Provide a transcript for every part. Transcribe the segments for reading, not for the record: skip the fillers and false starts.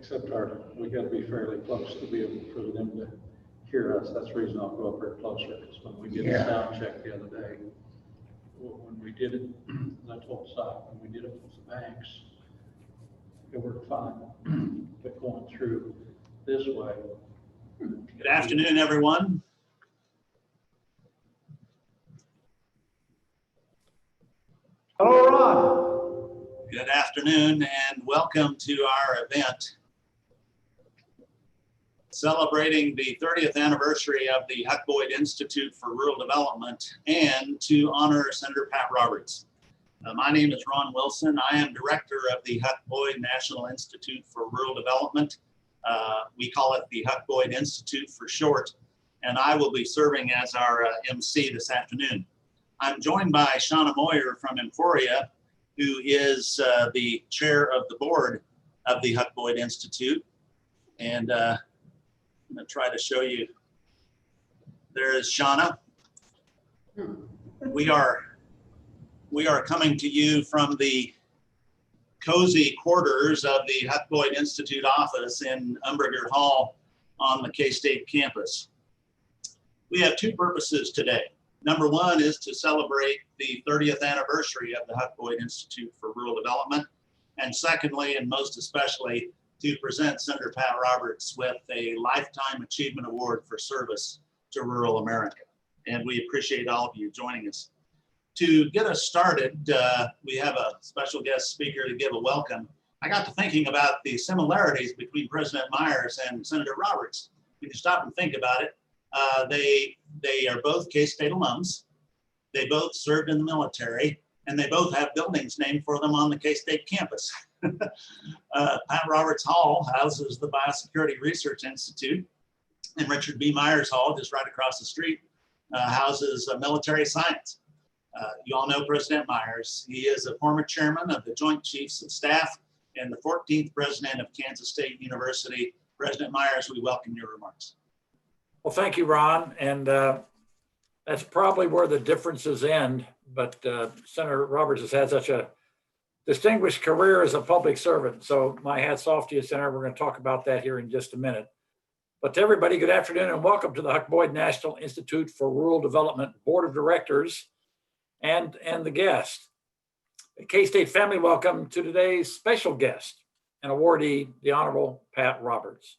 except we got to be fairly close to be able for them to hear us. That's the reason I'll go up there closer, because when we did the sound check the other day, when we did it, I told Si, when we did it with the banks, it worked fine. But going through this way. Good afternoon, everyone. Hello, Ron. Good afternoon and welcome to our event celebrating the 30th anniversary of the Huck Boyd Institute for Rural Development and to honor Senator Pat Roberts. My name is Ron Wilson. I am director of the Huck Boyd National Institute for Rural Development. We call it the Huck Boyd Institute for short, and I will be serving as our MC this afternoon. I'm joined by Shauna Moyer from Emporia, who is the chair of the board of the Huck Boyd Institute. And I'm going to try to show you. There is Shauna. We are coming to you from the cozy quarters of the Huck Boyd Institute office in Umberger Hall on the K-State campus. We have two purposes today. Number one is to celebrate the 30th anniversary of the Huck Boyd Institute for Rural Development. And secondly, and most especially, to present Senator Pat Roberts with a Lifetime Achievement Award for service to rural America. And we appreciate all of you joining us. To get us started, we have a special guest speaker to give a welcome. I got to thinking about the similarities between President Myers and Senator Roberts. When you stop and think about it, they are both K-State alums. They both served in the military, and they both have buildings named for them on the K-State campus. Pat Roberts Hall houses the Biosecurity Research Institute, and Richard B. Myers Hall, just right across the street, houses military science. You all know President Myers. He is a former chairman of the Joint Chiefs of Staff and the 14th president of Kansas State University. President Myers, we welcome your remarks. Well, thank you, Ron. And that's probably where the differences end. But Senator Roberts has had such a distinguished career as a public servant. So my hat's off to you, Senator. We're going to talk about that here in just a minute. But to everybody, good afternoon and welcome to the Huck Boyd National Institute for Rural Development Board of Directors and the guest. A K-State family, welcome to today's special guest and awardee, the Honorable Pat Roberts.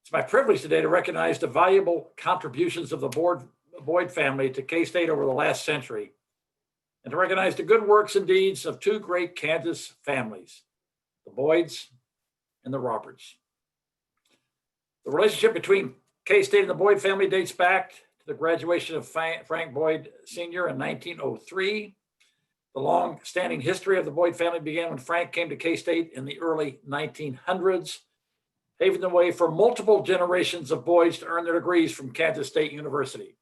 It's my privilege today to recognize the valuable contributions of the Boyd family to K-State over the last century, and to recognize the good works and deeds of two great Kansas families, the Boyds and the Roberts. The relationship between K-State and the Boyd family dates back to the graduation of Frank Boyd Sr. in 1903. The long-standing history of the Boyd family began when Frank came to K-State in the early 1900s, paving the way for multiple generations of Boyds to earn their degrees from Kansas State University.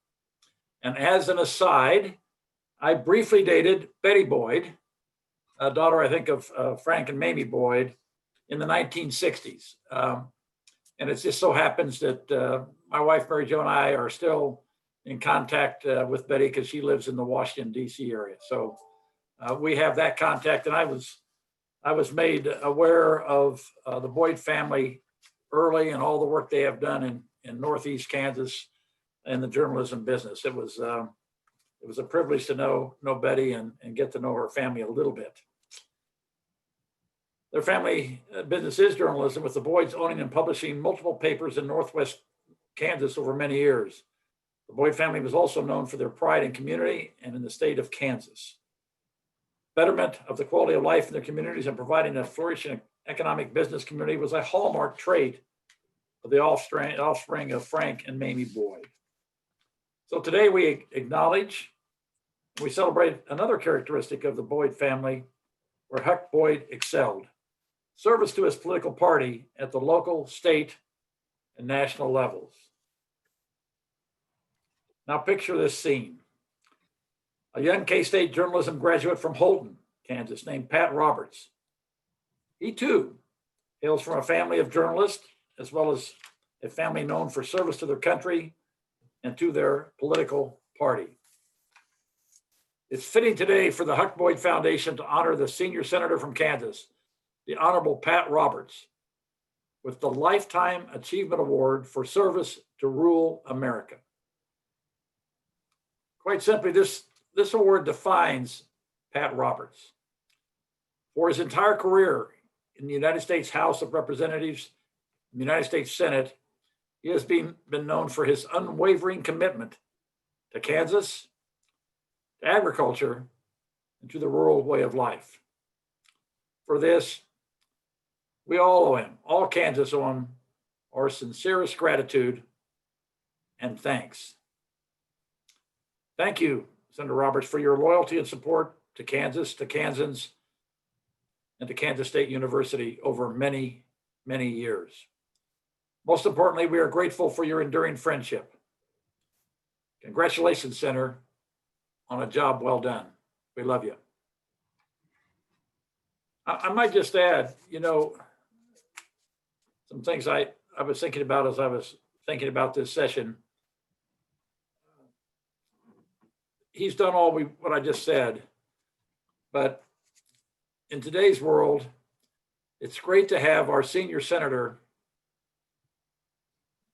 And as an aside, I briefly dated Betty Boyd, a daughter, I think, of Frank and Mamie Boyd, in the 1960s. And it just so happens that my wife, Mary Jo, and I are still in contact with Betty because she lives in the Washington, D.C. area. So we have that contact, and I was made aware of the Boyd family early and all the work they have done in Northeast Kansas in the journalism business. It was a privilege to know Betty and get to know her family a little bit. Their family business is journalism, with the Boyds owning and publishing multiple papers in Northwest Kansas over many years. The Boyd family was also known for their pride in community and in the state of Kansas. Betterment of the quality of life in their communities and providing a flourishing economic business community was a hallmark trait of the offspring of Frank and Mamie Boyd. So today we acknowledge, we celebrate another characteristic of the Boyd family where Huck Boyd excelled: service to his political party at the local, state, and national levels. Now picture this scene. A young K-State journalism graduate from Holton, Kansas, named Pat Roberts. He too hails from a family of journalists, as well as a family known for service to their country and to their political party. It's fitting today for the Huck Boyd Foundation to honor the senior senator from Kansas, the Honorable Pat Roberts with the Lifetime Achievement Award for service to rural America. Quite simply, this award defines Pat Roberts. For his entire career in the United States House of Representatives, the United States Senate, he has been known for his unwavering commitment to Kansas, to agriculture, and to the rural way of life. For this, we all owe him, all Kansas owe him, our sincerest gratitude and thanks. Thank you, Senator Roberts, for your loyalty and support to Kansas, to Kansans, and to Kansas State University over many, many years. Most importantly, we are grateful for your enduring friendship. Congratulations, Senator, on a job well done. We love you. I might just add, some things I was thinking about as I was thinking about this session. He's done all what I just said, but in today's world, it's great to have our senior senator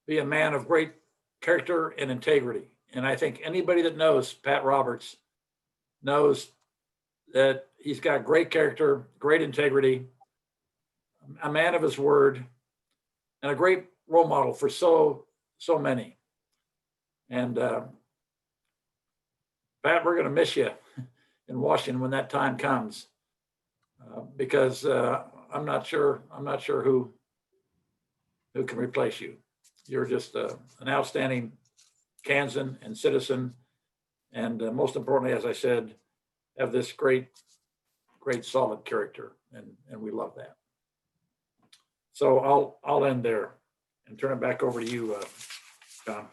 be a man of great character and integrity. And I think anybody that knows Pat Roberts knows that he's got great character, great integrity, a man of his word, and a great role model for so many. And Pat, we're going to miss you in Washington when that time comes, because I'm not sure who can replace you. You're just an outstanding Kansan and citizen, and most importantly, as I said, have this great solid character, and we love that. So I'll end there and turn it back over to you, John.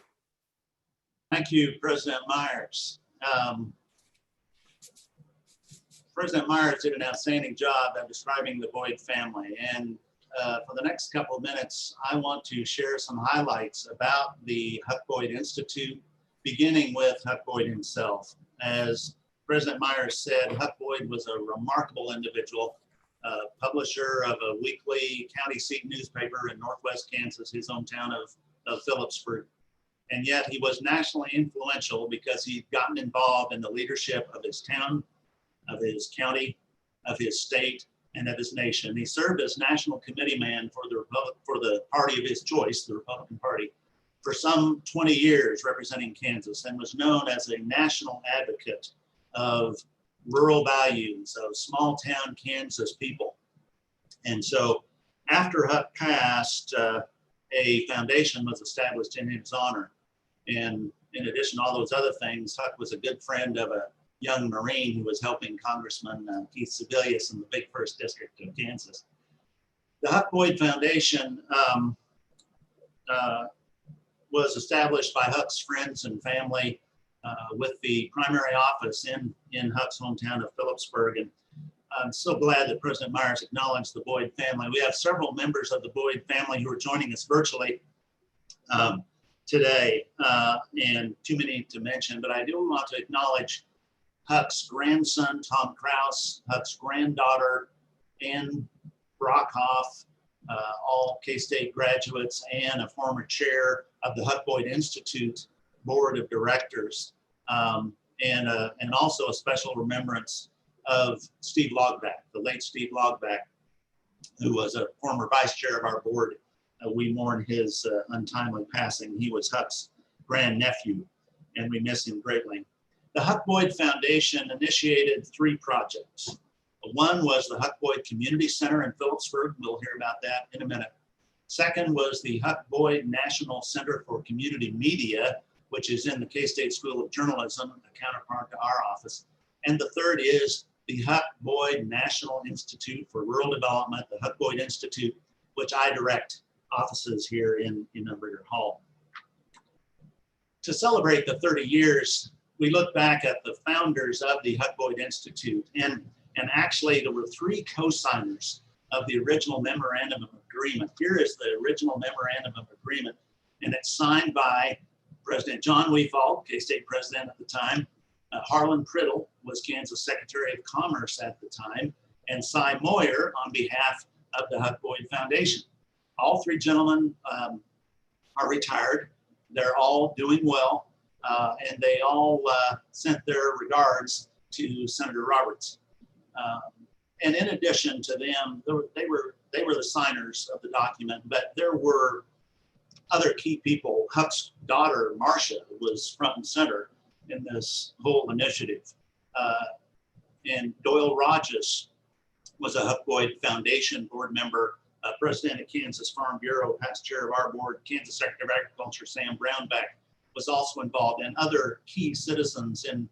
Thank you, President Myers. President Myers did an outstanding job of describing the Boyd family. And for the next couple of minutes, I want to share some highlights about the Huck Boyd Institute, beginning with Huck Boyd himself. As President Myers said, Huck Boyd was a remarkable individual, publisher of a weekly county seat newspaper in Northwest Kansas, his hometown of Phillipsburg. And yet he was nationally influential because he'd gotten involved in the leadership of his town, of his county, of his state, and of his nation. He served as national committee man for the party of his choice, the Republican Party, for some 20 years representing Kansas, and was known as a national advocate of rural values, of small town Kansas people. And so after Huck passed, a foundation was established in his honor. And in addition to all those other things, Huck was a good friend of a young Marine who was helping Congressman Keith Sebelius in the big 1st District of Kansas. The Huck Boyd Foundation was established by Huck's friends and family with the primary office in Huck's hometown of Phillipsburg. And I'm so glad that President Myers acknowledged the Boyd family. We have several members of the Boyd family who are joining us virtually today, and too many to mention, but I do want to acknowledge Huck's grandson, Tom Kraus, Huck's granddaughter, Ann Brockhoff, all K-State graduates, and a former chair of the Huck Boyd Institute Board of Directors, and also a special remembrance of Steve Logback, the late Steve Logback, who was a former vice chair of our board. We mourn his untimely passing. He was Huck's grandnephew, and we miss him greatly. The Huck Boyd Foundation initiated 3 projects. One was the Huck Boyd Community Center in Phillipsburg. We'll hear about that in a minute. Second was the Huck Boyd National Center for Community Media, which is in the K-State School of Journalism, a counterpart to our office. And the third is the Huck Boyd National Institute for Rural Development, the Huck Boyd Institute, which I direct offices here in Umberger Hall. To celebrate the 30 years, we look back at the founders of the Huck Boyd Institute, and actually there were 3 co-signers of the original memorandum of agreement. Here is the original memorandum of agreement, and it's signed by President John Weefald, K-State president at the time. Harlan Priddle was Kansas Secretary of Commerce at the time, and Cy Moyer on behalf of the Huck Boyd Foundation. All three gentlemen are retired. They're all doing well, and they all sent their regards to Senator Roberts. And in addition to them, they were the signers of the document, but there were other key people. Huck's daughter, Marcia, was front and center in this whole initiative. And Doyle Rogers was a Huck Boyd Foundation board member, president of Kansas Farm Bureau, past chair of our board. Kansas Secretary of Agriculture Sam Brownback was also involved, and other key citizens in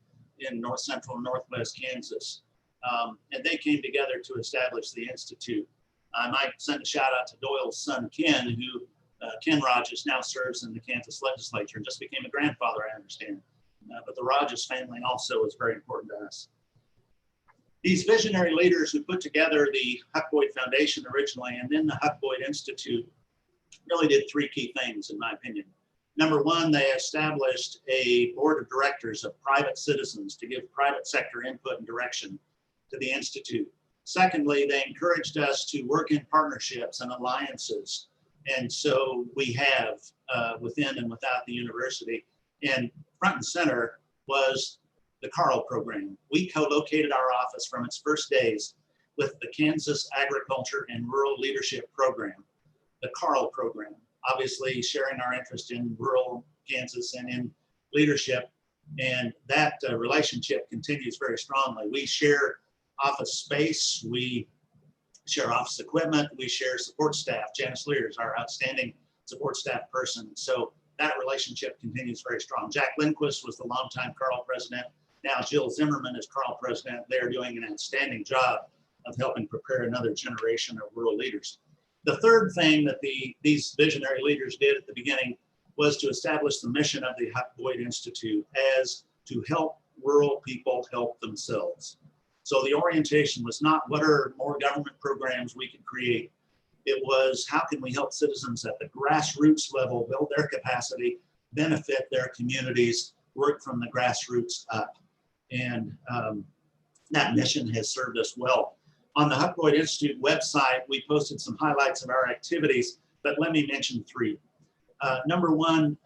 north central and northwest Kansas. And they came together to establish the Institute. I might send a shout out to Doyle's son, Ken, who Ken Rogers now serves in the Kansas legislature and just became a grandfather, I understand. But the Rogers family also is very important to us. These visionary leaders who put together the Huck Boyd Foundation originally and then the Huck Boyd Institute really did three key things, in my opinion. Number one, they established a board of directors of private citizens to give private sector input and direction to the Institute. Secondly, they encouraged us to work in partnerships and alliances. And so we have within and without the university. And front and center was the Carl program. We co-located our office from its first days with the Kansas Agriculture and Rural Leadership Program, the Carl program, obviously sharing our interest in rural Kansas and in leadership. And that relationship continues very strongly. We share office space, we share office equipment, we share support staff. Janice Lear is our outstanding support staff person. So that relationship continues very strong. Jack Lindquist was the longtime Carl president. Now Jill Zimmerman is Carl president. They're doing an outstanding job of helping prepare another generation of rural leaders. The third thing that these visionary leaders did at the beginning was to establish the mission of the Huck Boyd Institute as to help rural people help themselves. So the orientation was not what are more government programs we could create. It was how can we help citizens at the grassroots level build their capacity, benefit their communities, work from the grassroots up. And that mission has served us well. On the Huck Boyd Institute website, we posted some highlights of our activities, but let me mention three. Number one,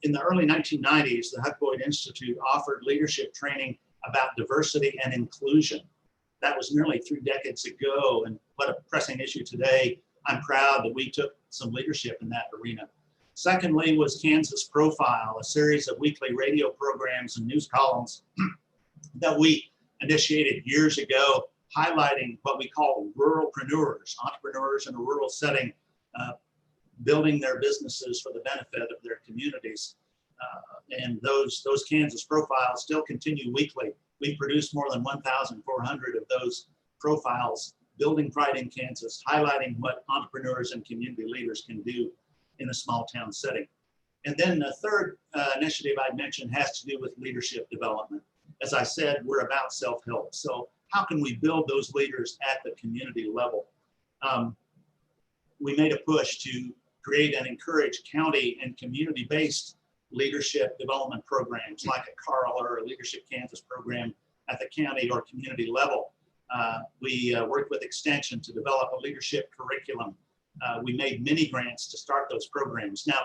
in the early 1990s, the Huck Boyd Institute offered leadership training about diversity and inclusion. That was nearly 3 decades ago, and what a pressing issue today. I'm proud that we took some leadership in that arena. Secondly was Kansas Profile, a series of weekly radio programs and news columns that we initiated years ago, highlighting what we call ruralpreneurs, entrepreneurs in a rural setting, building their businesses for the benefit of their communities. And those Kansas profiles still continue weekly. We produce more than 1,400 of those profiles, building pride in Kansas, highlighting what entrepreneurs and community leaders can do in a small town setting. And then the third initiative I mentioned has to do with leadership development. As I said, we're about self-help. So how can we build those leaders at the community level? We made a push to create and encourage county and community-based leadership development programs like a Carl or a Leadership Kansas program at the county or community level. We worked with Extension to develop a leadership curriculum. We made mini grants to start those programs. Now,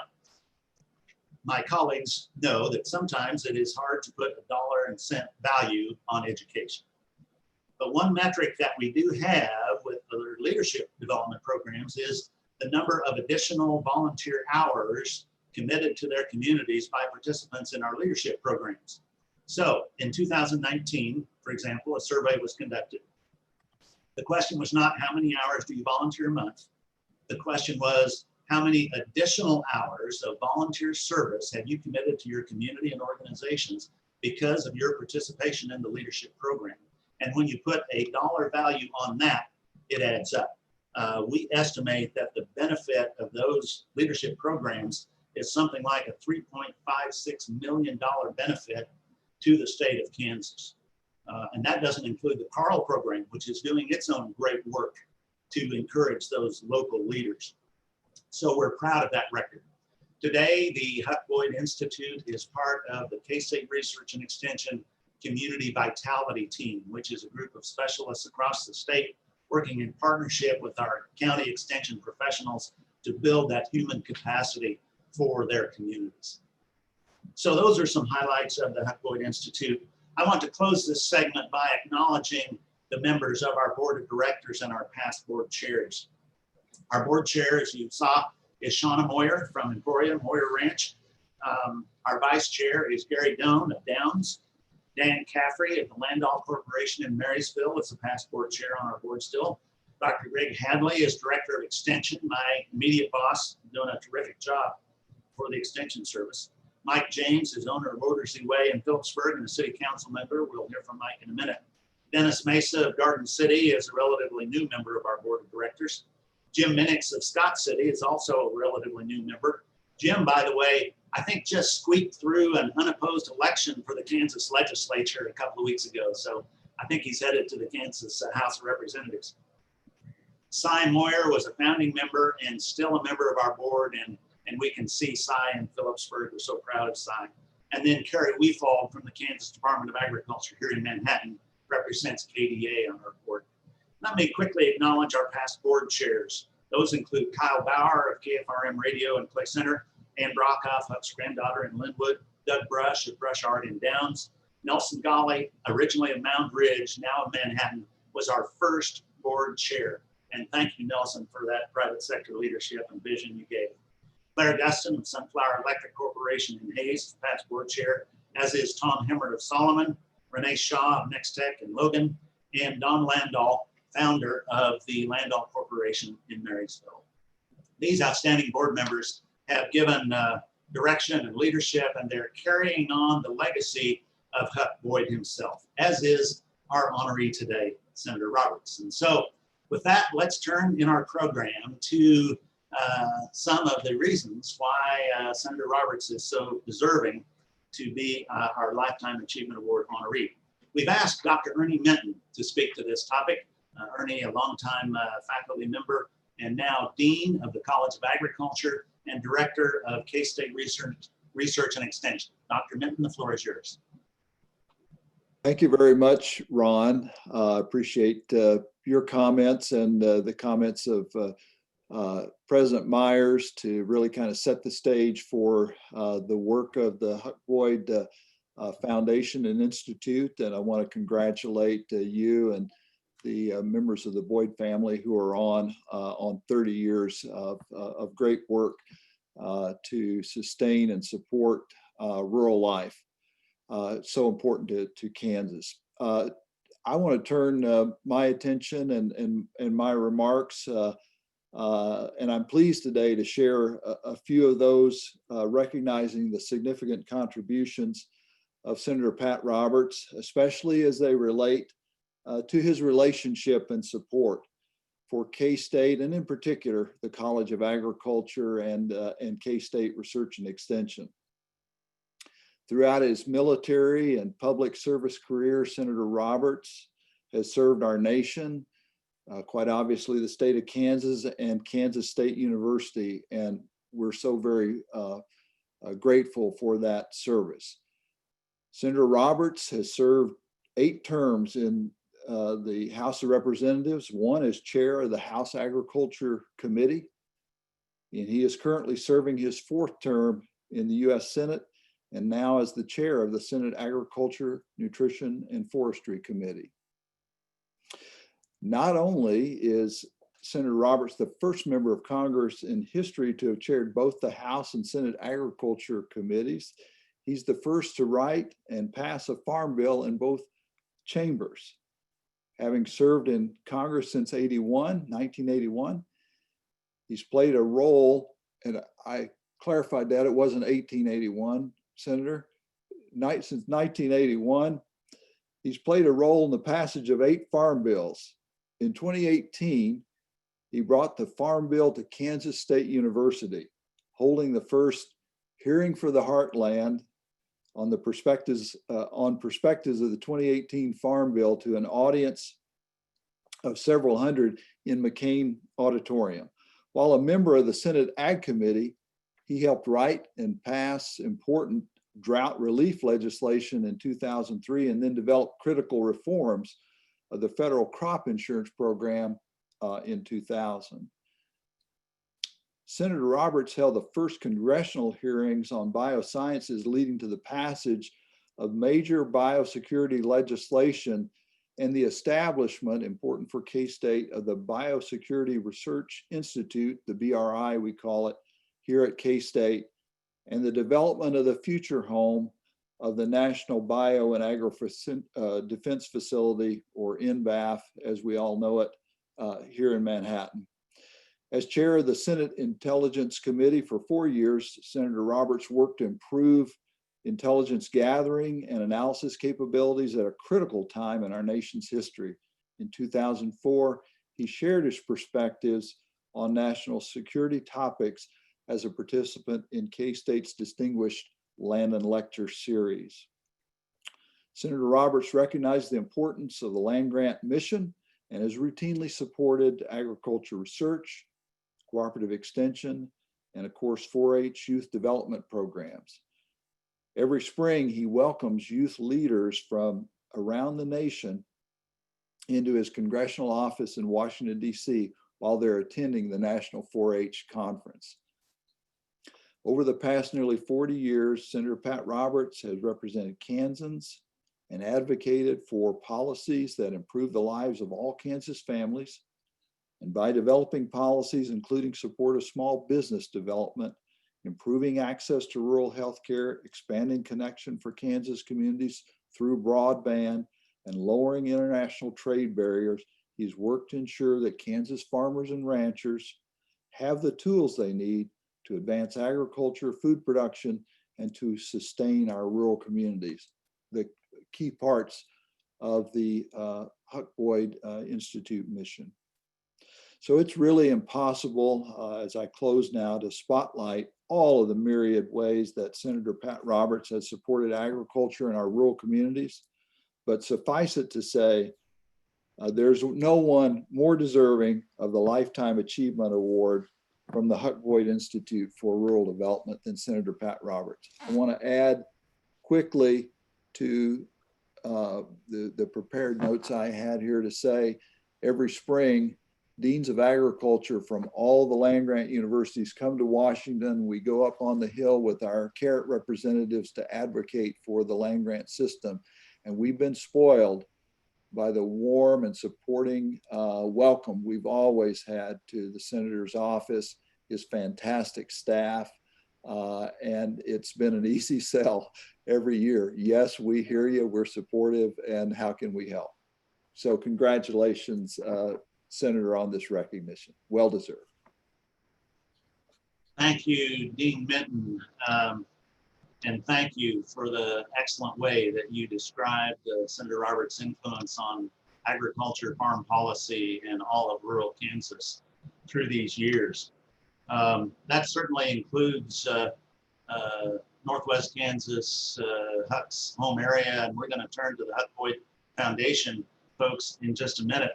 my colleagues know that sometimes it is hard to put a dollar and cent value on education. But one metric that we do have with other leadership development programs is the number of additional volunteer hours committed to their communities by participants in our leadership programs. So in 2019, for example, a survey was conducted. The question was not how many hours do you volunteer a month? The question was how many additional hours of volunteer service have you committed to your community and organizations because of your participation in the leadership program? And when you put a dollar value on that, it adds up. We estimate that the benefit of those leadership programs is something like a $3.56 million benefit to the state of Kansas. And that doesn't include the Carl program, which is doing its own great work to encourage those local leaders. So we're proud of that record. Today, the Huck Boyd Institute is part of the K-State Research and Extension Community Vitality Team, which is a group of specialists across the state working in partnership with our county extension professionals to build that human capacity for their communities. So those are some highlights of the Huck Boyd Institute. I want to close this segment by acknowledging the members of our board of directors and our past board chairs. Our board chair, as you saw, is Shauna Moyer from Emporia, Moyer Ranch. Our vice chair is Gary Doan of Downs. Dan Caffrey of the Landau Corporation in Marysville is the past board chair on our board still. Dr. Greg Hadley is director of extension, my immediate boss, doing a terrific job for the extension service. Mike James is owner of Motorsy Way in Phillipsburg and a city council member. We'll hear from Mike in a minute. Dennis Mesa of Garden City is a relatively new member of our board of directors. Jim Minix of Scott City is also a relatively new member. Jim, by the way, I think just squeaked through an unopposed election for the Kansas legislature a couple of weeks ago. So I think he's headed to the Kansas House of Representatives. Cy Moyer was a founding member and still a member of our board, and we can see Cy in Phillipsburg. We're so proud of Cy. And then Carrie Weefald from the Kansas Department of Agriculture here in Manhattan represents KDA on our board. Let me quickly acknowledge our past board chairs. Those include Kyle Bauer of KFRM Radio in Clay Center, Ann Brockhoff, Huck's granddaughter in Linwood, Doug Brush of Brush Art in Downs, Nelson Golly, originally of Mound Ridge, now of Manhattan, was our first board chair. And thank you, Nelson, for that private sector leadership and vision you gave. Claire Guston of Sunflower Electric Corporation in Hayes, past board chair, as is Tom Hemmert of Solomon, Renee Shaw of Nextech in Logan, and Don Landau, founder of the Landau Corporation in Marysville. These outstanding board members have given direction and leadership, and they're carrying on the legacy of Huck Boyd himself, as is our honoree today, Senator Roberts. And so with that, let's turn in our program to some of the reasons why Senator Roberts is so deserving to be our Lifetime Achievement Award honoree. We've asked Dr. Ernie Minton to speak to this topic. Ernie, a longtime faculty member and now Dean of the College of Agriculture and Director of K-State Research and Extension. Dr. Minton, the floor is yours. Thank you very much, Ron. Appreciate your comments and the comments of President Myers to really kind of set the stage for the work of the Huck Boyd Foundation and Institute. And I want to congratulate you and the members of the Boyd family who are on 30 years of great work to sustain and support rural life. So important to Kansas. I want to turn my attention and my remarks, and I'm pleased today to share a few of those, recognizing the significant contributions of Senator Pat Roberts, especially as they relate to his relationship and support for K-State, and in particular, the College of Agriculture and K-State Research and Extension. Throughout his military and public service career, Senator Roberts has served our nation, quite obviously the state of Kansas and Kansas State University, and we're so very grateful for that service. Senator Roberts has served 8 terms in the House of Representatives, 1 as chair of the House Agriculture Committee, and he is currently serving his 4th term in the U.S. Senate, and now as the chair of the Senate Agriculture, Nutrition, and Forestry Committee. Not only is Senator Roberts the first member of Congress in history to have chaired both the House and Senate Agriculture Committees, he's the first to write and pass a farm bill in both chambers. Having served in Congress since 1981, he's played a role, and I clarified that it wasn't 1881, Senator. Since 1981, he's played a role in the passage of 8 farm bills. In 2018, he brought the Farm Bill to Kansas State University, holding the first Hearing for the Heartland on the perspectives of the 2018 Farm Bill to an audience of several hundred in McCain Auditorium. While a member of the Senate Ag Committee, he helped write and pass important drought relief legislation in 2003 and then developed critical reforms of the federal crop insurance program in 2000. Senator Roberts held the first congressional hearings on biosciences, leading to the passage of major biosecurity legislation and the establishment, important for K-State, of the Biosecurity Research Institute, the BRI we call it, here at K-State, and the development of the future home of the National Bio and Agro Defense Facility, or NBAF, as we all know it, here in Manhattan. As chair of the Senate Intelligence Committee for 4 years, Senator Roberts worked to improve intelligence gathering and analysis capabilities at a critical time in our nation's history. In 2004, he shared his perspectives on national security topics as a participant in K-State's distinguished Landon Lecture Series. Senator Roberts recognized the importance of the land-grant mission and has routinely supported agriculture research, cooperative extension, and of course, 4-H youth development programs. Every spring, he welcomes youth leaders from around the nation into his congressional office in Washington, D.C., while they're attending the National 4-H Conference. Over the past nearly 40 years, Senator Pat Roberts has represented Kansans and advocated for policies that improve the lives of all Kansas families. And by developing policies, including support of small business development, improving access to rural health care, expanding connection for Kansas communities through broadband, and lowering international trade barriers, he's worked to ensure that Kansas farmers and ranchers have the tools they need to advance agriculture, food production, and to sustain our rural communities, the key parts of the Huck Boyd Institute mission. So it's really impossible, as I close now, to spotlight all of the myriad ways that Senator Pat Roberts has supported agriculture in our rural communities. But suffice it to say, there's no one more deserving of the Lifetime Achievement Award from the Huck Boyd Institute for Rural Development than Senator Pat Roberts. I want to add quickly to the prepared notes I had here to say, every spring, deans of agriculture from all the land-grant universities come to Washington. We go up on the Hill with our CARET representatives to advocate for the land-grant system. And we've been spoiled by the warm and supporting welcome we've always had to the senator's office, his fantastic staff, and it's been an easy sell every year. Yes, we hear you, we're supportive, and how can we help? So congratulations, Senator, on this recognition. Well deserved. Thank you, Dean Minton. And thank you for the excellent way that you described Senator Roberts' influence on agriculture, farm policy, and all of rural Kansas through these years. That certainly includes Northwest Kansas, Huck's home area, and we're going to turn to the Huck Boyd Foundation folks in just a minute.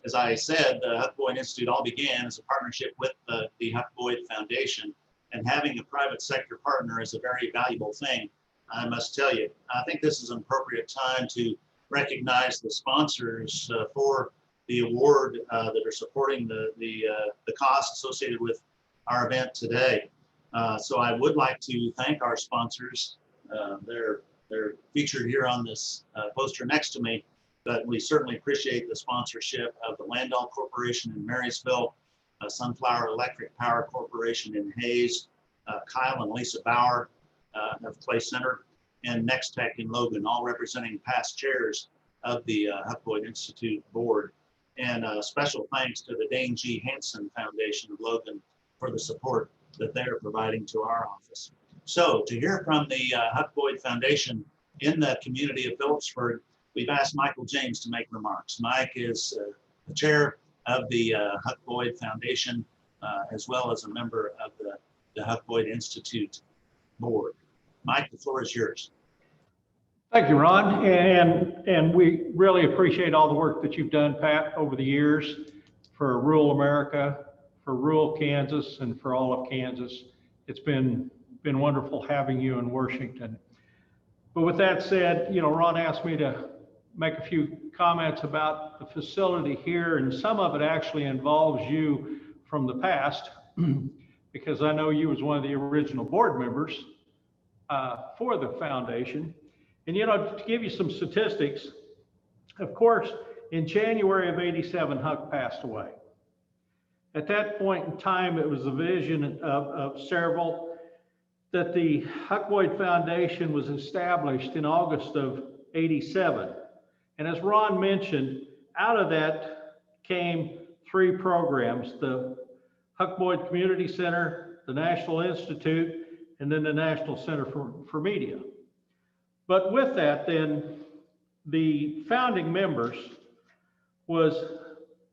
As I said, the Huck Boyd Institute all began as a partnership with the Huck Boyd Foundation, and having a private sector partner is a very valuable thing, I must tell you. I think this is an appropriate time to recognize the sponsors for the award that are supporting the costs associated with our event today. So I would like to thank our sponsors. They're featured here on this poster next to me, but we certainly appreciate the sponsorship of the Landau Corporation in Marysville, Sunflower Electric Power Corporation in Hayes, Kyle and Lisa Bauer of Clay Center, and Next Tech in Logan, all representing past chairs of the Huck Boyd Institute board. And special thanks to the Dane G. Hansen Foundation of Logan for the support that they're providing to our office. So to hear from the Huck Boyd Foundation in the community of Phillipsburg, we've asked Michael James to make remarks. Mike is the chair of the Huck Boyd Foundation, as well as a member of the Huck Boyd Institute board. Mike, the floor is yours. Thank you, Ron. And we really appreciate all the work that you've done, Pat, over the years for rural America, for rural Kansas, and for all of Kansas. It's been wonderful having you in Washington. But with that said, you know, Ron asked me to make a few comments about the facility here, and some of it actually involves you from the past, because I know you was one of the original board members for the foundation. And you know, to give you some statistics, of course, in January of '87, Huck passed away. At that point in time, it was the vision of several that the Huck Boyd Foundation was established in August of '87. And as Ron mentioned, out of that came 3 programs: the Huck Boyd Community Center, the National Institute, and then the National Center for Media. But with that, then, the founding members was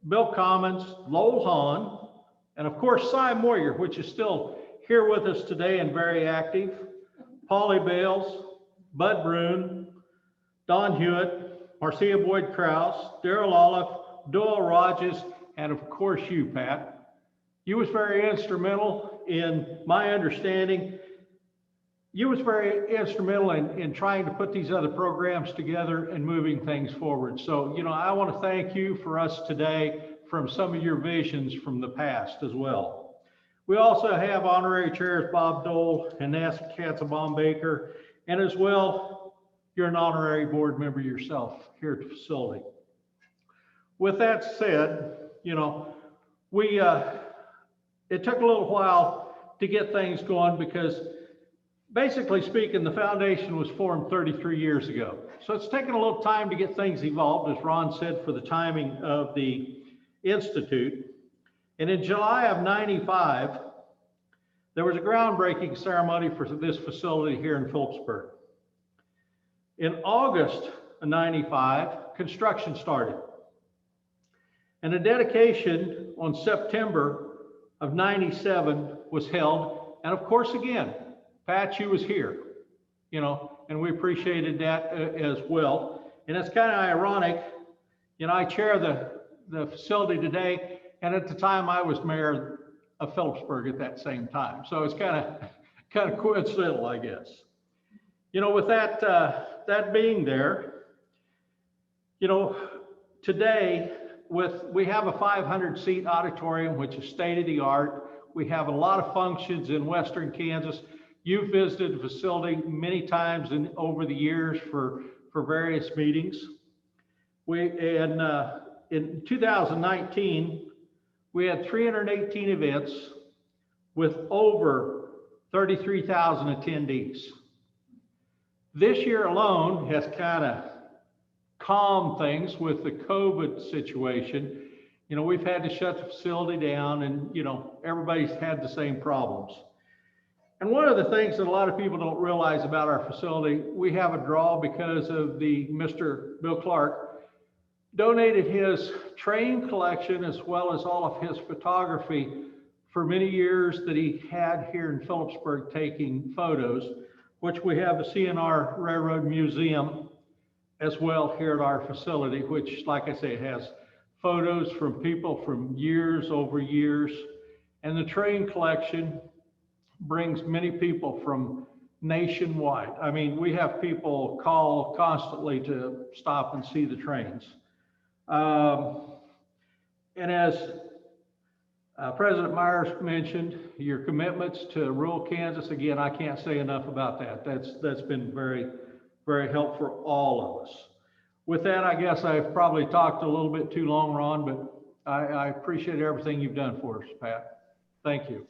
Bill Commons, Lowell Hahn, and of course, Cy Moyer, which is still here with us today and very active, Paulie Bales, Bud Brune, Don Hewitt, Marcia Boyd Krause, Darrell Olive, Doyle Rogers, and of course you, Pat. You was very instrumental in my understanding. You was very instrumental in trying to put these other programs together and moving things forward. So, you know, I want to thank you for us today from some of your visions from the past as well. We also have honorary chairs Bob Dole and Nancy Katzenbaum-Baker, and as well, you're an honorary board member yourself here at the facility. With that said, you know, it took a little while to get things going because basically speaking, the foundation was formed 33 years ago. So it's taken a little time to get things evolved, as Ron said, for the timing of the Institute. And in July of '95, there was a groundbreaking ceremony for this facility here in Phillipsburg. In August of '95, construction started. And a dedication on September of '97 was held. And of course, again, Pat, you was here, you know, and we appreciated that as well. And it's kind of ironic, you know, I chair the facility today, and at the time I was mayor of Phillipsburg at that same time. So it's kind of coincidental, I guess. You know, with that, that being there, you know, today we have a 500-seat auditorium, which is state of the art. We have a lot of functions in Western Kansas. You've visited the facility many times over the years for various meetings. In 2019, we had 318 events with over 33,000 attendees. This year alone has kind of calmed things with the COVID situation. You know, we've had to shut the facility down, and, you know, everybody's had the same problems. And one of the things that a lot of people don't realize about our facility, we have a draw because of Mr. Bill Clark donated his train collection as well as all of his photography for many years that he had here in Phillipsburg taking photos, which we have the CNR Railroad Museum as well here at our facility, which, like I say, has photos from people from years over years. And the train collection brings many people from nationwide. I mean, we have people call constantly to stop and see the trains. And as President Myers mentioned, your commitments to rural Kansas, again, I can't say enough about that. That's been very, very helpful for all of us. With that, I guess I've probably talked a little bit too long, Ron, but I appreciate everything you've done for us, Pat. Thank you.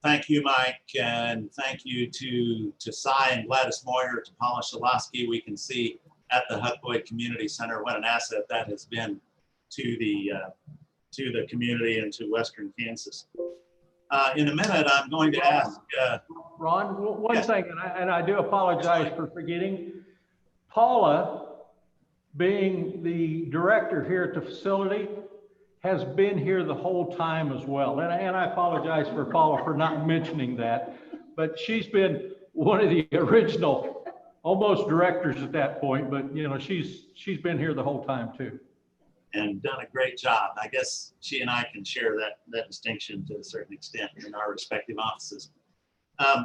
Thank you, Mike, and thank you to Cy and Gladys Moyer, to Paula Shalosky. We can see at the Huck Boyd Community Center what an asset that has been to the community and to Western Kansas. In a minute, I'm going to ask Ron, one yes. thing, and I do apologize for forgetting. Paula, being the director here at the facility, has been here the whole time as well. And I apologize for Paula for not mentioning that, but she's been one of the original, almost directors at that point, but you know, she's been here the whole time too. And done a great job. I guess she and I can share that distinction to a certain extent in our respective offices.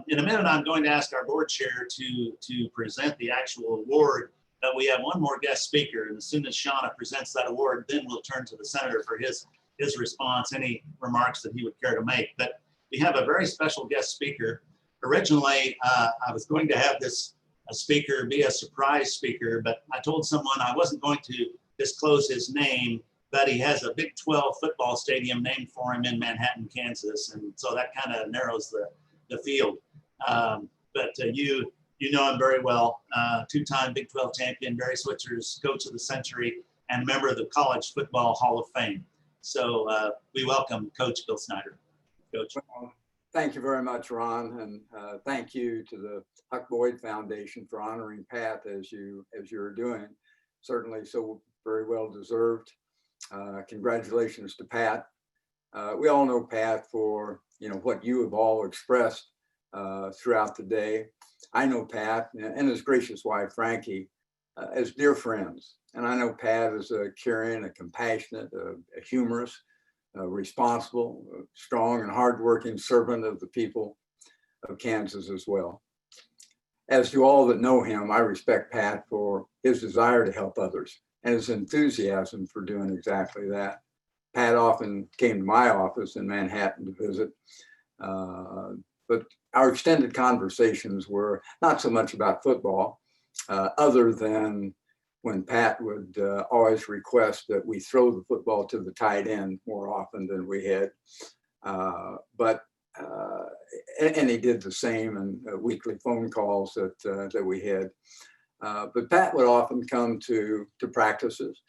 In a minute, I'm going to ask our board chair to present the actual award, but we have one more guest speaker. And as soon as Shauna presents that award, then we'll turn to the senator for his response, any remarks that he would care to make. But we have a very special guest speaker. Originally, I was going to have a speaker be a surprise speaker, but I told someone I wasn't going to disclose his name, but he has a Big 12 football stadium named for him in Manhattan, Kansas. And so that kind of narrows the field. But you know him very well, two-time Big 12 champion, Barry Switzer's Coach of the Century, and member of the College Football Hall of Fame. So we welcome Coach Bill Snyder. Coach. Well, thank you very much, Ron, and thank you to the Huck Boyd Foundation for honoring Pat as you're doing. Certainly so very well deserved. Congratulations to Pat. We all know Pat for what you have all expressed throughout the day. I know Pat and his gracious wife, Frankie, as dear friends. And I know Pat as a caring, a compassionate, a humorous, responsible, strong and hardworking servant of the people of Kansas as well. As to all that know him, I respect Pat for his desire to help others and his enthusiasm for doing exactly that. Pat often came to my office in Manhattan to visit, but our extended conversations were not so much about football, other than when Pat would always request that we throw the football to the tight end more often than we had. And he did the same in weekly phone calls that we had. But Pat would often come to practices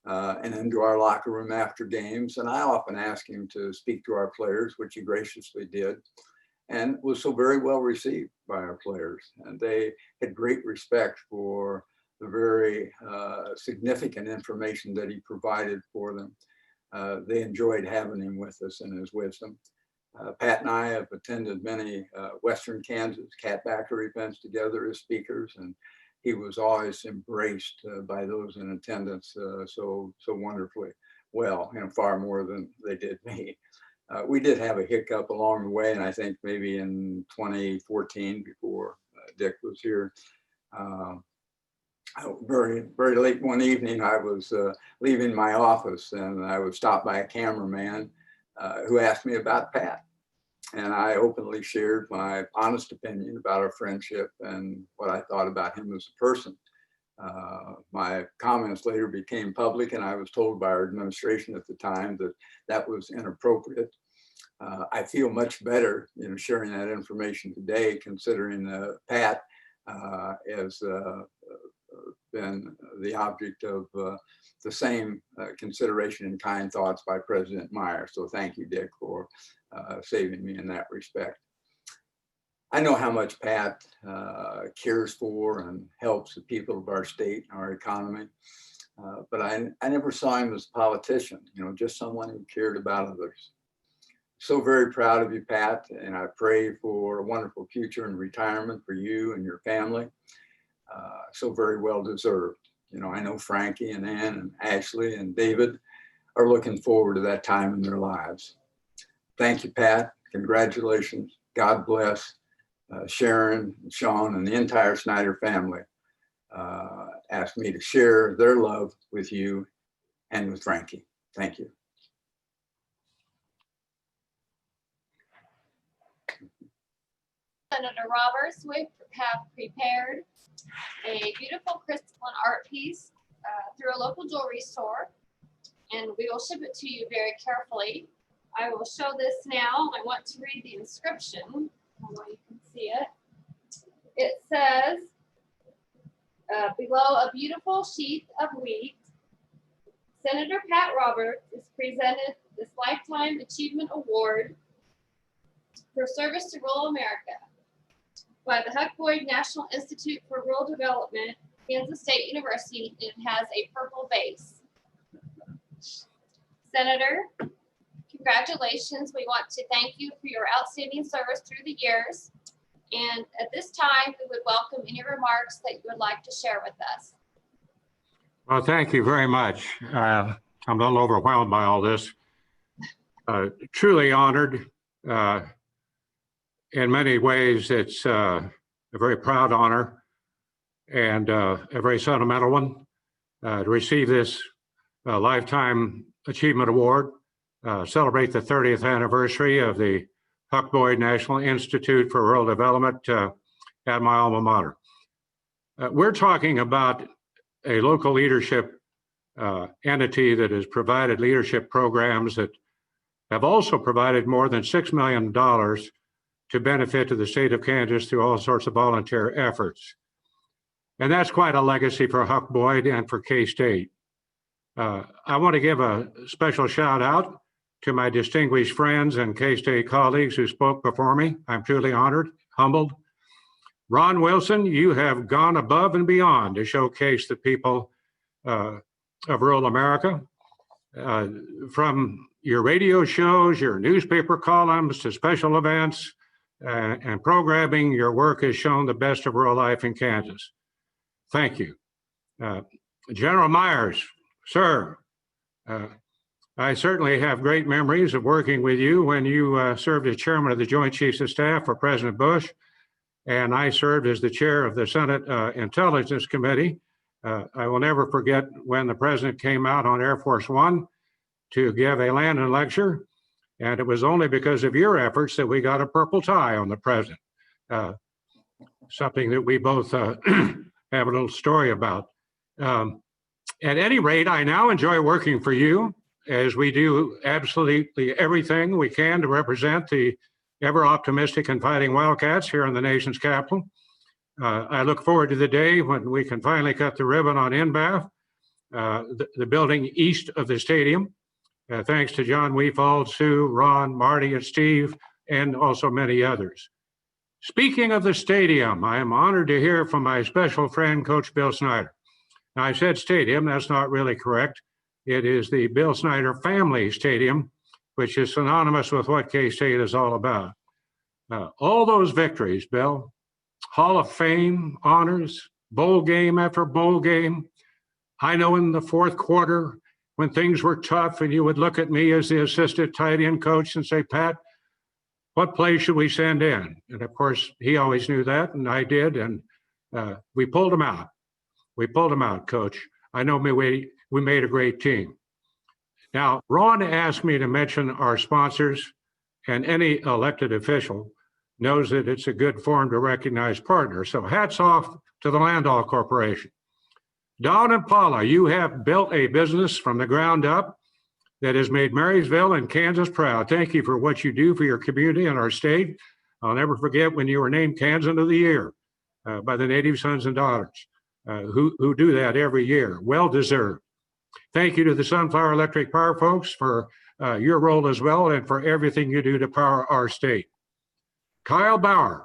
and into our locker room after games. And I often asked him to speak to our players, which he graciously did, and was so very well received by our players. And they had great respect for the very significant information that he provided for them. They enjoyed having him with us and his wisdom. Pat and I have attended many Western Kansas catbacker events together as speakers, and he was always embraced by those in attendance so wonderfully well, far more than they did me. We did have a hiccup along the way, and I think maybe in 2014, before Dick was here, very, very late one evening, I was leaving my office, and I was stopped by a cameraman who asked me about Pat. And I openly shared my honest opinion about our friendship and what I thought about him as a person. My comments later became public, and I was told by our administration at the time that that was inappropriate. I feel much better, sharing that information today, considering Pat has been the object of the same consideration and kind thoughts by President Meyer. So thank you, Dick, for saving me in that respect. I know how much Pat cares for and helps the people of our state and our economy, but I never saw him as a politician, just someone who cared about others. So very proud of you, Pat, and I pray for a wonderful future in retirement for you and your family. So very well deserved. I know Frankie and Ann and Ashley and David are looking forward to that time in their lives. Thank you, Pat. Congratulations. God bless. Sharon, Sean, and the entire Snyder family asked me to share their love with you and with Frankie. Thank you. Senator Roberts, we have prepared a beautiful crystalline art piece through a local jewelry store, and we will ship it to you very carefully. I will show this now. I want to read the inscription. I don't know if you can see it. It says, below a beautiful sheath of wheat, Senator Pat Roberts is presented this Lifetime Achievement Award for service to rural America by the Huck Boyd National Institute for Rural Development, Kansas State University. It has a purple base. Senator, congratulations. We want to thank you for your outstanding service through the years. And at this time, we would welcome any remarks that you would like to share with us. Well, thank you very much. I'm a little overwhelmed by all this. Truly honored. in many ways, it's a very proud honor and a very sentimental one to receive this Lifetime Achievement Award, celebrate the 30th anniversary of the Huck Boyd National Institute for Rural Development at my alma mater. We're talking about a local leadership entity that has provided leadership programs that have also provided more than $6 million to benefit to the state of Kansas through all sorts of volunteer efforts. And that's quite a legacy for Huck Boyd and for K-State. I want to give a special shout out to my distinguished friends and K-State colleagues who spoke before me. I'm truly honored, humbled. Ron Wilson, you have gone above and beyond to showcase the people of rural America. From your radio shows, your newspaper columns, to special events and programming, your work has shown the best of rural life in Kansas. Thank you. General Myers, sir, I certainly have great memories of working with you when you served as chairman of the Joint Chiefs of Staff for President Bush, and I served as the chair of the Senate Intelligence Committee. I will never forget when the president came out on Air Force One to give a landing lecture, and it was only because of your efforts that we got a purple tie on the president, something that we both have a little story about. At any rate, I now enjoy working for you as we do absolutely everything we can to represent the ever optimistic and fighting Wildcats here in the nation's capital. I look forward to the day when we can finally cut the ribbon on NBAF, the building east of the stadium, thanks to John Weefald, Sue, Ron, Marty, and Steve, and also many others. Speaking of the stadium, I am honored to hear from my special friend, Coach Bill Snyder. Now, I said stadium, that's not really correct. It is the Bill Snyder Family Stadium, which is synonymous with what K-State is all about. All those victories, Bill, Hall of Fame honors, bowl game after bowl game. I know in the fourth quarter when things were tough and you would look at me as the assistant tight end coach and say, Pat, what play should we send in? And of course, he always knew that, and I did, and we pulled him out. We pulled him out, Coach. I know we made a great team. Now, Ron asked me to mention our sponsors, and any elected official knows that it's a good form to recognize partners. So hats off to the Landau Corporation. Don and Paula, you have built a business from the ground up that has made Marysville and Kansas proud. Thank you for what you do for your community and our state. I'll never forget when you were named Kansan of the Year by the Native Sons and Daughters, who do that every year. Well deserved. Thank you to the Sunflower Electric Power folks for your role as well and for everything you do to power our state. Kyle Bauer,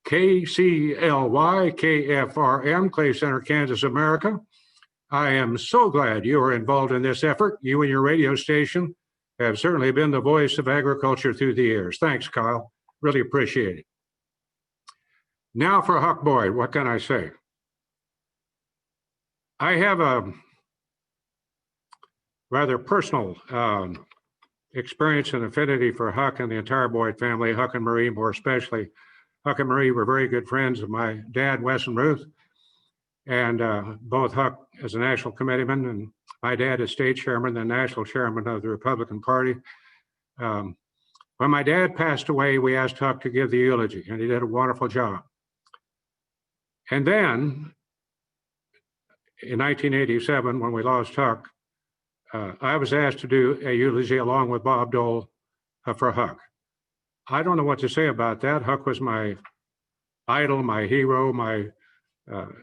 KCLY, KFRM, Clay Center, Kansas, America. I am so glad you are involved in this effort. You and your radio station have certainly been the voice of agriculture through the years. Thanks, Kyle. Really appreciate it. Now for Huck Boyd, what can I say? I have a rather personal experience and affinity for Huck and the entire Boyd family, Huck and Marie more especially. Huck and Marie were very good friends of my dad, Wes and Ruth, and both Huck as a national committeeman and my dad as state chairman, then national chairman of the Republican Party. When my dad passed away, we asked Huck to give the eulogy, and he did a wonderful job. And then in 1987, when we lost Huck, I was asked to do a eulogy along with Bob Dole for Huck. I don't know what to say about that. Huck was my idol, my hero, my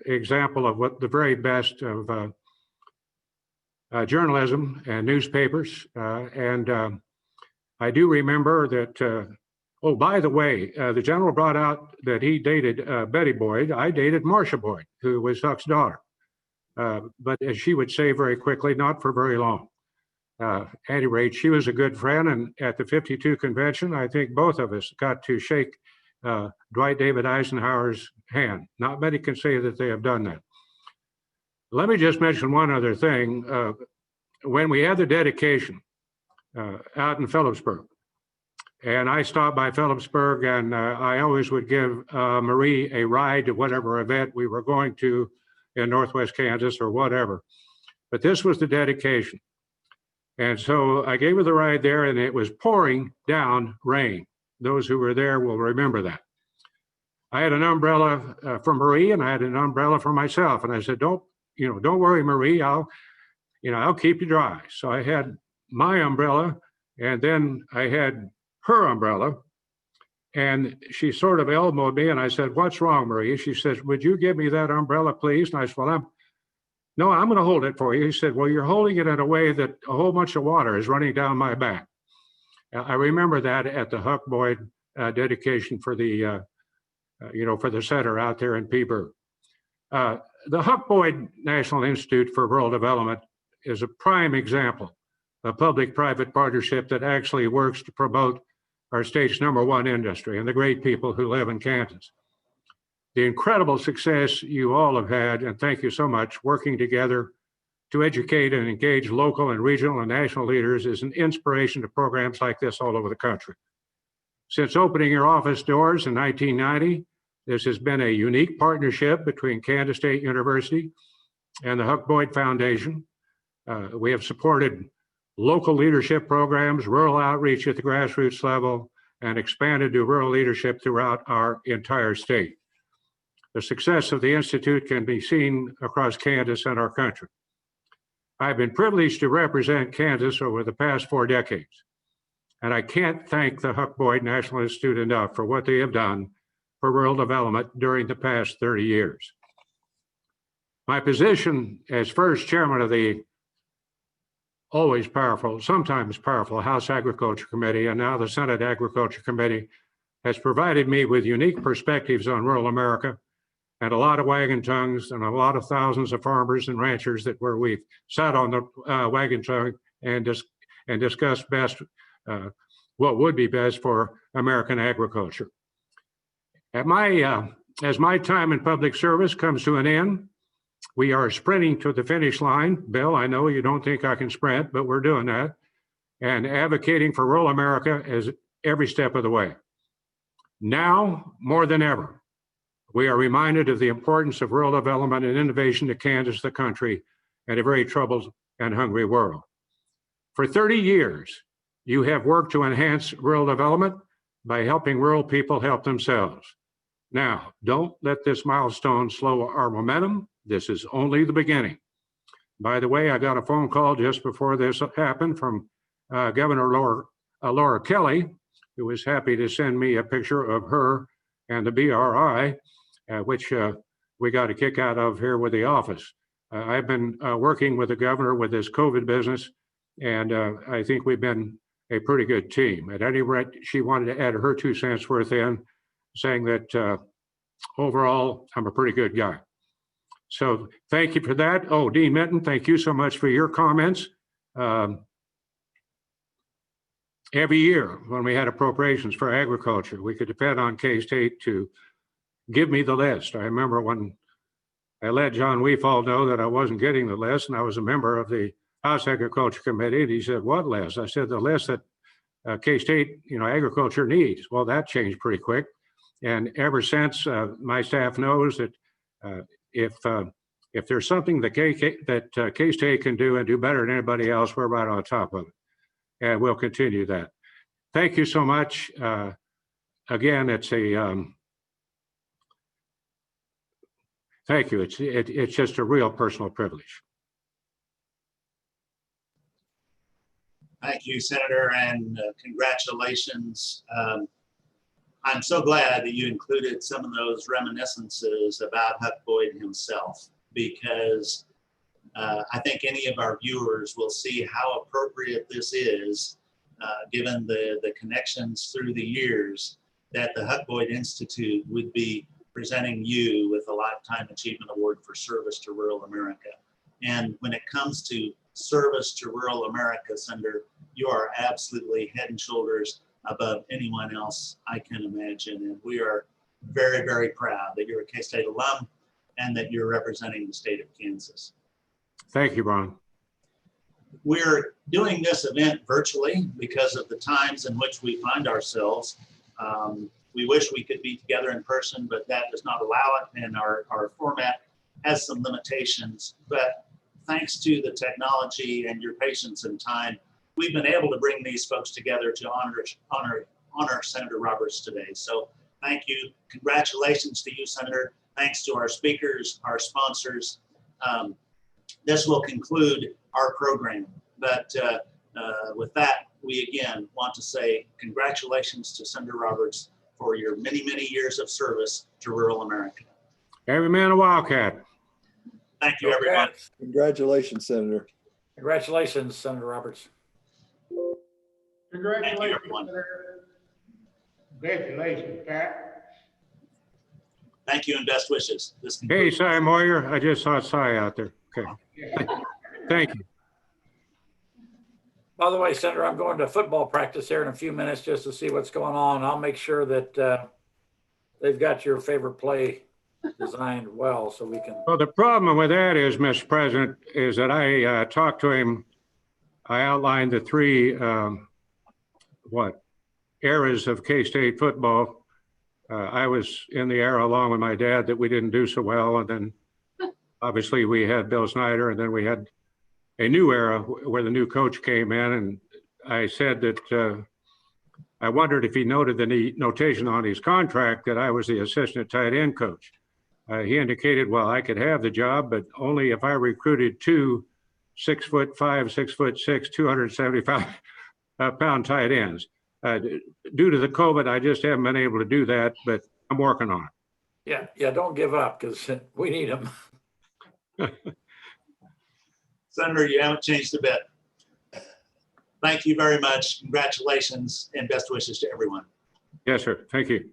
example of what the very best of journalism and newspapers. I do remember that, oh, by the way, the general brought out that he dated Betty Boyd. I dated Marcia Boyd, who was Huck's daughter. But as she would say very quickly, not for very long. At any rate, she was a good friend, and at the 52 convention, I think both of us got to shake Dwight David Eisenhower's hand. Not many can say that they have done that. Let me just mention one other thing. When we had the dedication out in Phillipsburg, And I stopped by Phillipsburg, and I always would give Marie a ride to whatever event we were going to in Northwest Kansas or whatever. But this was the dedication. And so I gave her the ride there, and it was pouring down rain. Those who were there will remember that. I had an umbrella for Marie, and I had an umbrella for myself. And I said, don't worry, Marie, I'll keep you dry. So I had my umbrella, and then I had her umbrella. And she sort of elbowed me, and I said, what's wrong, Marie? She says, would you give me that umbrella, please? And I said, well, I'm going to hold it for you. He said, well, you're holding it in a way that a whole bunch of water is running down my back. I remember that at the Huck Boyd dedication for the, for the center out there in Peaburg. The Huck Boyd National Institute for Rural Development is a prime example of public-private partnership that actually works to promote our state's #1 industry and the great people who live in Kansas. The incredible success you all have had, and thank you so much, working together to educate and engage local and regional and national leaders is an inspiration to programs like this all over the country. Since opening your office doors in 1990, this has been a unique partnership between Kansas State University and the Huck Boyd Foundation. We have supported local leadership programs, rural outreach at the grassroots level, and expanded to rural leadership throughout our entire state. The success of the Institute can be seen across Kansas and our country. I've been privileged to represent Kansas over the past 4 decades, and I can't thank the Huck Boyd National Institute enough for what they have done for rural development during the past 30 years. My position as first chairman of the always powerful, sometimes powerful House Agriculture Committee, and now the Senate Agriculture Committee, has provided me with unique perspectives on rural America and a lot of wagon tongues and a lot of thousands of farmers and ranchers that where we've sat on the wagon tongue and discussed best what would be best for American agriculture. As my time in public service comes to an end, we are sprinting to the finish line. Bill, I know you don't think I can sprint, but we're doing that, and advocating for rural America as every step of the way. Now, more than ever, we are reminded of the importance of rural development and innovation to Kansas, the country, and a very troubled and hungry world. For 30 years, you have worked to enhance rural development by helping rural people help themselves. Now, don't let this milestone slow our momentum. This is only the beginning. By the way, I got a phone call just before this happened from Governor Laura Kelly, who was happy to send me a picture of her and the BRI, which we got a kick out of here with the office. I've been working with the governor with this COVID business, and I think we've been a pretty good team. At any rate, she wanted to add her 2 cents worth in, saying that overall, I'm a pretty good guy. So thank you for that. Oh, Dean Minton, thank you so much for your comments. Every year when we had appropriations for agriculture, we could depend on K-State to give me the list. I remember when I let John Weefall know that I wasn't getting the list, and I was a member of the House Agriculture Committee, and he said, what list? I said, the list that K-State, agriculture needs. Well, that changed pretty quick. And ever since, my staff knows that if there's something that K-State can do and do better than anybody else, we're right on top of it. And we'll continue that. Thank you so much. Again, it's a, thank you. It's just a real personal privilege. Thank you, Senator, and congratulations. I'm so glad that you included some of those reminiscences about Huck Boyd himself, because I think any of our viewers will see how appropriate this is, given the connections through the years, that the Huck Boyd Institute would be presenting you with a Lifetime Achievement Award for service to rural America. And when it comes to service to rural America, Senator, you are absolutely head and shoulders above anyone else I can imagine. And we are very, very proud that you're a K-State alum and that you're representing the state of Kansas. Thank you, Ron. We're doing this event virtually because of the times in which we find ourselves. We wish we could be together in person, but that does not allow it, and our format has some limitations. But thanks to the technology and your patience and time, we've been able to bring these folks together to honor Senator Roberts today. So thank you. Congratulations to you, Senator. Thanks to our speakers, our sponsors. This will conclude our program. But with that, we again want to say congratulations to Senator Roberts for your many, many years of service to rural America. Every man a Wildcat. Thank you, everyone. Congratulations, Senator. Congratulations, Senator Roberts. Thank you, everyone. Congratulations, Pat. Thank you and best wishes. This Hey, concludes. Cy Moyer, I just saw Cy out there. Okay, thank you. By the way, Senator, I'm going to football practice here in a few minutes just to see what's going on. I'll make sure that they've got your favorite play designed well so we can. Well, the problem with that is, Mr. President, is that I talked to him. I outlined the three, eras of K-State football. I was in the era along with my dad that we didn't do so well. And then obviously we had Bill Snyder, and then we had a new era where the new coach came in. And I said that I wondered if he noted the notation on his contract that I was the assistant tight end coach. He indicated, well, I could have the job, but only if I recruited 2 6'5", 6'6", 275-pound tight ends. Due to the COVID, I just haven't been able to do that, but I'm working on it. Yeah, don't give up because we need them. Senator, you haven't changed a bit. Thank you very much. Congratulations and best wishes to everyone. Yes, sir. Thank you.